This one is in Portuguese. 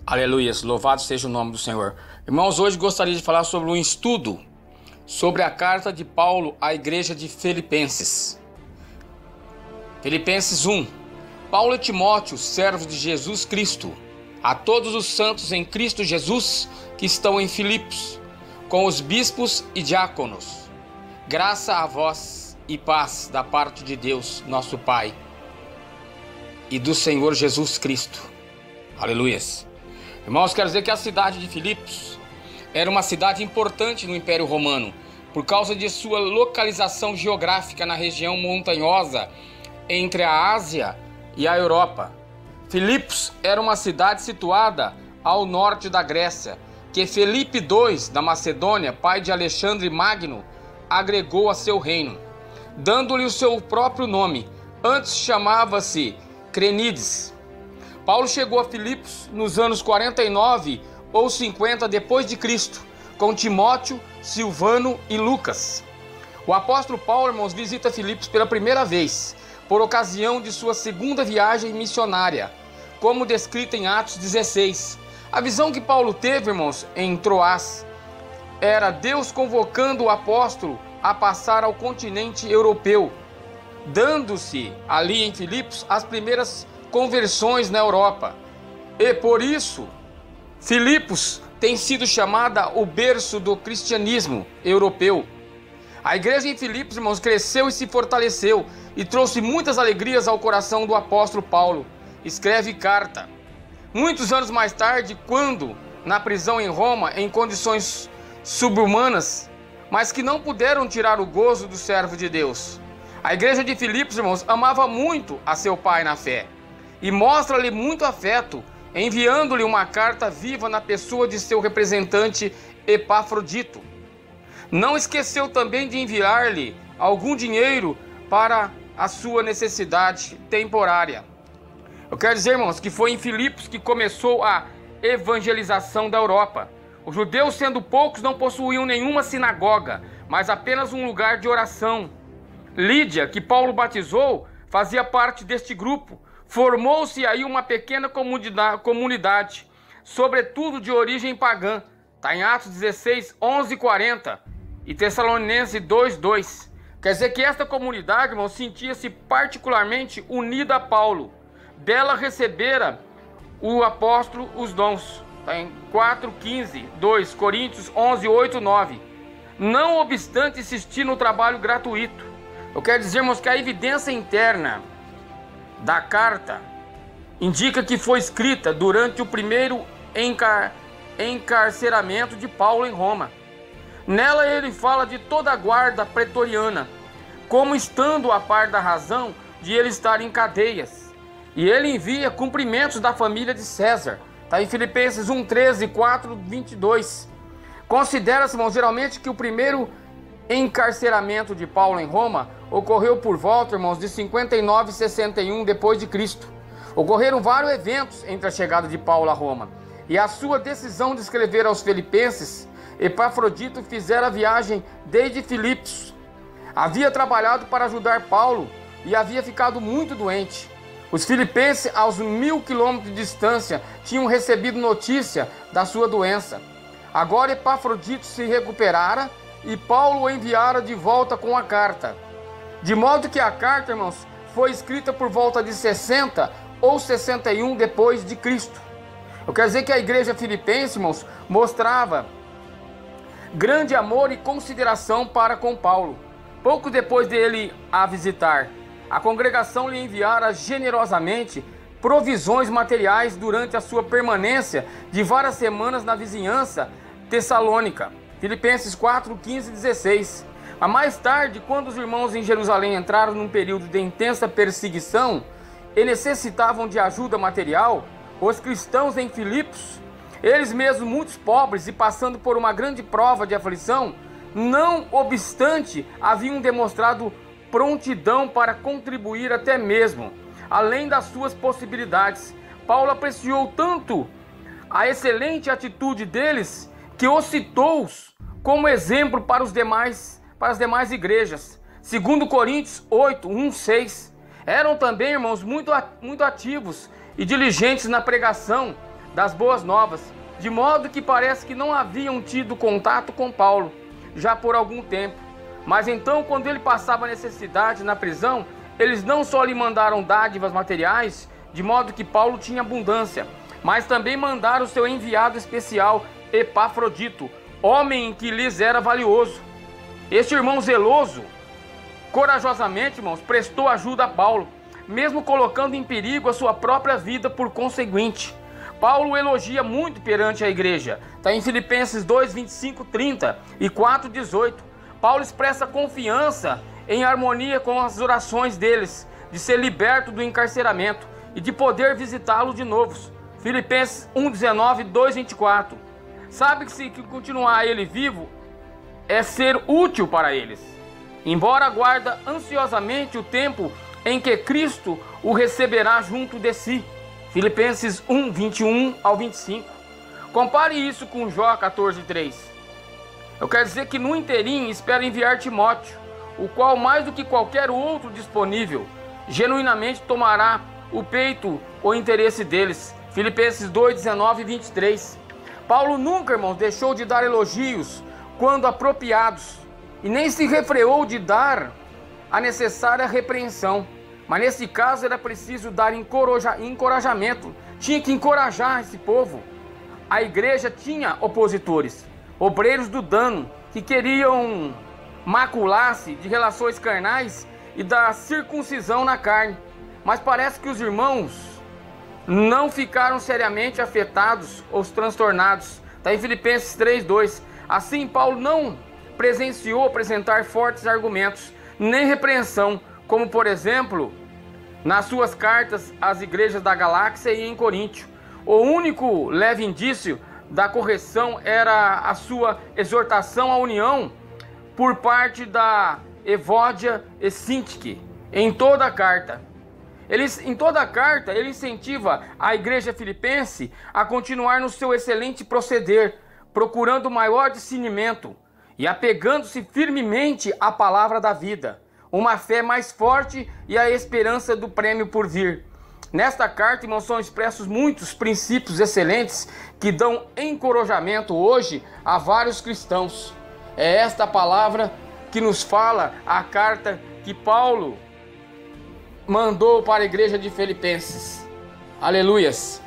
Aleluias, louvado seja o nome do Senhor. Irmãos, hoje gostaria de falar sobre um estudo sobre a carta de Paulo à igreja de Filipenses. Filipenses 1. Paulo e Timóteo, servos de Jesus Cristo, a todos os santos em Cristo Jesus que estão em Filipos, com os bispos e diáconos. Graça a vós e paz da parte de Deus, nosso Pai, e do Senhor Jesus Cristo. Aleluias. Irmãos, quero dizer que a cidade de Filipos era uma cidade importante no Império Romano, por causa de sua localização geográfica na região montanhosa entre a Ásia e a Europa. Filipos era uma cidade situada ao norte da Grécia, que Filipe II da Macedônia, pai de Alexandre Magno, agregou a seu reino, dando-lhe o seu próprio nome. Antes chamava-se Crenides. Paulo chegou a Filipos nos anos 49 ou 50 depois de Cristo, com Timóteo, Silvano e Lucas. O apóstolo Paulo, irmãos, visita Filipos pela primeira vez, por ocasião de sua segunda viagem missionária, como descrita em Atos 16. A visão que Paulo teve, irmãos, em Troás, era Deus convocando o apóstolo a passar ao continente europeu, dando-se ali em Filipos as primeiras conversões na Europa. E por isso, Filipos tem sido chamada o berço do cristianismo europeu. A igreja em Filipos, irmãos, cresceu e se fortaleceu e trouxe muitas alegrias ao coração do apóstolo Paulo. Escreve carta. Muitos anos mais tarde, quando na prisão em Roma, em condições subhumanas, mas que não puderam tirar o gozo do servo de Deus. A igreja de Filipos, irmãos, amava muito a seu pai na fé e mostra-lhe muito afeto, enviando-lhe uma carta viva na pessoa de seu representante Epafrodito. Não esqueceu também de enviar-lhe algum dinheiro para a sua necessidade temporária. Eu quero dizer, irmãos, que foi em Filipos que começou a evangelização da Europa. Os judeus, sendo poucos, não possuíam nenhuma sinagoga, mas apenas um lugar de oração. Lídia, que Paulo batizou, fazia parte deste grupo. Formou-se aí uma pequena comunidade, sobretudo de origem pagã. Está em Atos 16, 11 e 40 e Tessalonicenses 2, 2. Quer dizer que esta comunidade, irmão, sentia-se particularmente unida a Paulo. Dela recebera o apóstolo os dons. Está em 4, 15, 2 Coríntios 11, 8, 9. Não obstante insistir no trabalho gratuito. Eu quero dizer, irmãos, que a evidência interna da carta indica que foi escrita durante o primeiro encarceramento de Paulo em Roma. Nela ele fala de toda a guarda pretoriana, como estando a par da razão de ele estar em cadeias. E ele envia cumprimentos da família de César. Está em Filipenses 1, 13, 4, 22. Considera-se, irmão, geralmente que o primeiro encarceramento de Paulo em Roma ocorreu por volta, irmãos, de 59 e 61 depois de Cristo. Ocorreram vários eventos entre a chegada de Paulo a Roma e a sua decisão de escrever aos Filipenses. Epafrodito fizera a viagem desde Filipos. Havia trabalhado para ajudar Paulo e havia ficado muito doente. Os filipenses, aos 1000 quilômetros de distância, tinham recebido notícia da sua doença. Agora Epafrodito se recuperara e Paulo o enviara de volta com a carta. De modo que a carta, irmãos, foi escrita por volta de 60 ou 61 depois de Cristo. Eu quero dizer que a igreja filipense, irmãos, mostrava grande amor e consideração para com Paulo. Pouco depois dele a visitar, a congregação lhe enviara generosamente provisões materiais durante a sua permanência de várias semanas na vizinhança tessalônica. Filipenses 4, 15 e 16. Mas mais tarde, quando os irmãos em Jerusalém entraram num período de intensa perseguição e necessitavam de ajuda material, os cristãos em Filipos, eles mesmos muitos pobres e passando por uma grande prova de aflição, não obstante, haviam demonstrado prontidão para contribuir até mesmo, além das suas possibilidades. Paulo apreciou tanto a excelente atitude deles que os citou como exemplo para as demais igrejas. Segundo Coríntios 8, 1, 6. Eram também, irmãos, muito ativos e diligentes na pregação, das boas novas, de modo que parece que não haviam tido contato com Paulo já por algum tempo. Mas então, quando ele passava necessidade na prisão, eles não só lhe mandaram dádivas materiais, de modo que Paulo tinha abundância, mas também mandaram o seu enviado especial, Epafrodito, homem que lhes era valioso. Este irmão zeloso, corajosamente, irmãos, prestou ajuda a Paulo, mesmo colocando em perigo a sua própria vida por conseguinte. Paulo elogia muito perante a igreja. Está em Filipenses 2, 25, 30 e 4, 18. Paulo expressa confiança em harmonia com as orações deles, de ser liberto do encarceramento e de poder visitá-lo de novo. Filipenses 1, 19, 2, 24. Sabe-se que continuar ele vivo é ser útil para eles, embora aguarda ansiosamente o tempo em que Cristo o receberá junto de si. Filipenses 1, 21 ao 25. Compare isso com Jó 14, 3. Eu quero dizer que no inteirinho espero enviar Timóteo, o qual mais do que qualquer outro disponível, genuinamente tomará o peito o interesse deles. Filipenses 2, 19 e 23. Paulo nunca, irmãos, deixou de dar elogios quando apropriados, e nem se refreou de dar a necessária repreensão. Mas nesse caso era preciso dar encorajamento, tinha que encorajar esse povo. A igreja tinha opositores, obreiros do dano, que queriam macular-se de relações carnais e da circuncisão na carne. Mas parece que os irmãos não ficaram seriamente afetados ou transtornados. Está em Filipenses 3, 2. Assim, Paulo não presenciou apresentar fortes argumentos, nem repreensão, como por exemplo, nas suas cartas às igrejas da Galácia e em Coríntio. O único leve indício da correção era a sua exortação à união por parte da Evódia e Sintique. Em toda a carta, ele incentiva a igreja filipense a continuar no seu excelente proceder, procurando maior discernimento e apegando-se firmemente à palavra da vida, uma fé mais forte e a esperança do prêmio por vir. Nesta carta, irmãos, são expressos muitos princípios excelentes que dão encorajamento hoje a vários cristãos. É esta palavra que nos fala a carta que Paulo mandou para a igreja de Filipenses. Aleluias!